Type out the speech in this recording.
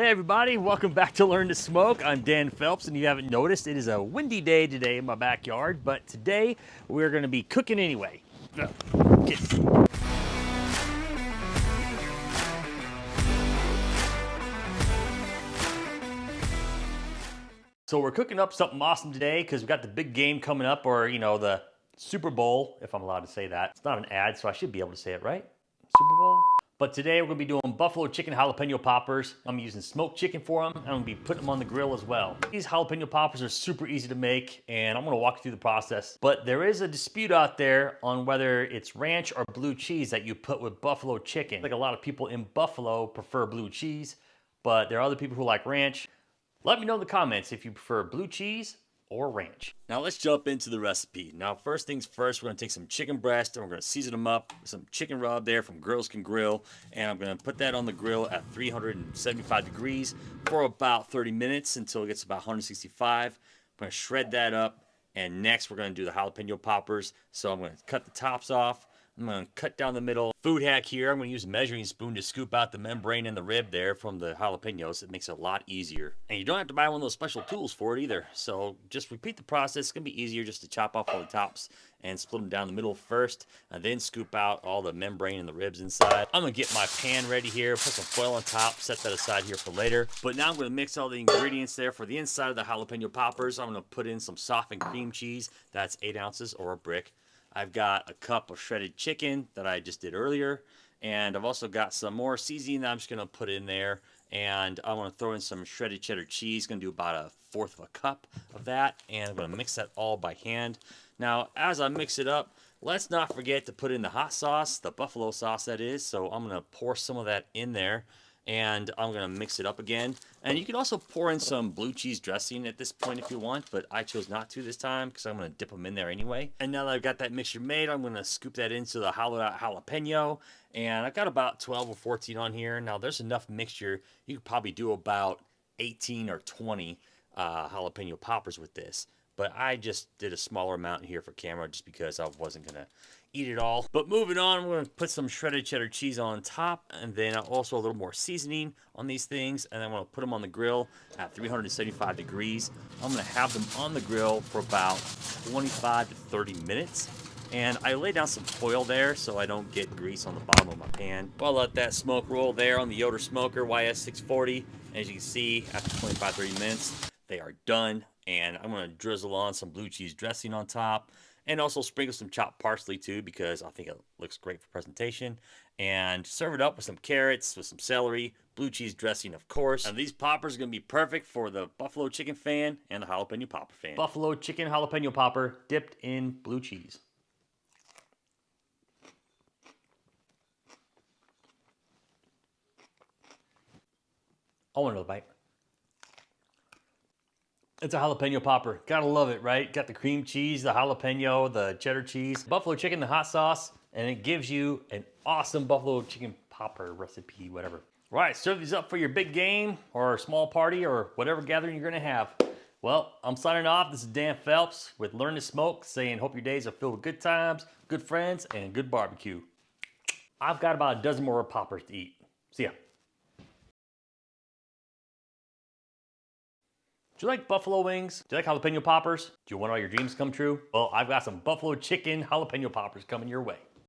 Hey everybody, welcome back to Learn to Smoke. I'm Dan Phelps, and you haven't noticed, it is a windy day today in my backyard, but today we're gonna be cooking anyway. So we're cooking up something awesome today because we've got the big game coming up, or the Super Bowl, if I'm allowed to say that. It's not an ad, so I should be able to say it, right? Super Bowl? But today we're gonna be doing buffalo chicken jalapeno poppers. I'm using smoked chicken for them, and I'm gonna be putting them on the grill as well. These jalapeno poppers are super easy to make, and I'm gonna walk you through the process. But there is a dispute out there on whether it's ranch or blue cheese that you put with buffalo chicken. Like a lot of people in Buffalo prefer blue cheese, but there are other people who like ranch. Let me know in the comments if you prefer blue cheese or ranch. Now let's jump into the recipe. Now first things first, we're gonna take some chicken breast and we're gonna season them up with some chicken rub there from Girls Can Grill, and I'm gonna put that on the grill at 375 degrees for about 30 minutes until it gets about 165. I'm gonna shred that up, and next we're gonna do the jalapeno poppers. So I'm gonna cut the tops off. I'm gonna cut down the middle. Food hack here, I'm gonna use a measuring spoon to scoop out the membrane and the rib there from the jalapenos. It makes it a lot easier. And you don't have to buy one of those special tools for it either. So just repeat the process. It's gonna be easier just to chop off all the tops and split them down the middle first, and then scoop out all the membrane and the ribs inside. I'm gonna get my pan ready here, put some foil on top, set that aside here for later. But now I'm gonna mix all the ingredients there for the inside of the jalapeno poppers. I'm gonna put in some softened cream cheese. That's 8 ounces or a brick. I've got a cup of shredded chicken that I just did earlier, and I've also got some more seasoning that I'm just gonna put in there, and I want to throw in some shredded cheddar cheese. Gonna do about 1/4 of a cup of that, and I'm gonna mix that all by hand. Now as I mix it up, let's not forget to put in the hot sauce, the buffalo sauce that is. So I'm gonna pour some of that in there, and I'm gonna mix it up again. And you can also pour in some blue cheese dressing at this point if you want, but I chose not to this time because I'm gonna dip them in there anyway. And now that I've got that mixture made, I'm gonna scoop that into the hollowed out jalapeno, and I've got about 12 or 14 on here. Now there's enough mixture, you could probably do about 18 or 20 jalapeno poppers with this, but I just did a smaller amount here for camera just because I wasn't gonna eat it all. But moving on, I'm going to put some shredded cheddar cheese on top, and then also a little more seasoning on these things, and then I'm going to put them on the grill at 375 degrees. I'm going to have them on the grill for about 25 to 30 minutes. And I lay down some foil there so I don't get grease on the bottom of my pan. Well, I'll let that smoke roll there on the Yoder smoker YS640. As you can see, after 25-30 minutes, they are done. And I'm going to drizzle on some blue cheese dressing on top, and also sprinkle some chopped parsley too, because I think it looks great for presentation. And serve it up with some carrots, with some celery, blue cheese dressing, of course. And these poppers are going to be perfect for the buffalo chicken fan and the jalapeno popper fan. Buffalo chicken jalapeno popper dipped in blue cheese. I want another bite. It's a jalapeno popper. Gotta love it, right? Got the cream cheese, the jalapeno, the cheddar cheese, buffalo chicken, the hot sauce, and it gives you an awesome buffalo chicken popper recipe, whatever. Right, serve these up for your big game or small party or whatever gathering you're gonna have. Well, I'm signing off. This is Dan Phelps with Learn to Smoke, saying hope your days are filled with good times, good friends, and good barbecue. I've got about a dozen more poppers to eat. See ya. Do you like buffalo wings? Do you like jalapeno poppers? Do you want all your dreams come true? Well, I've got some buffalo chicken jalapeno poppers coming your way.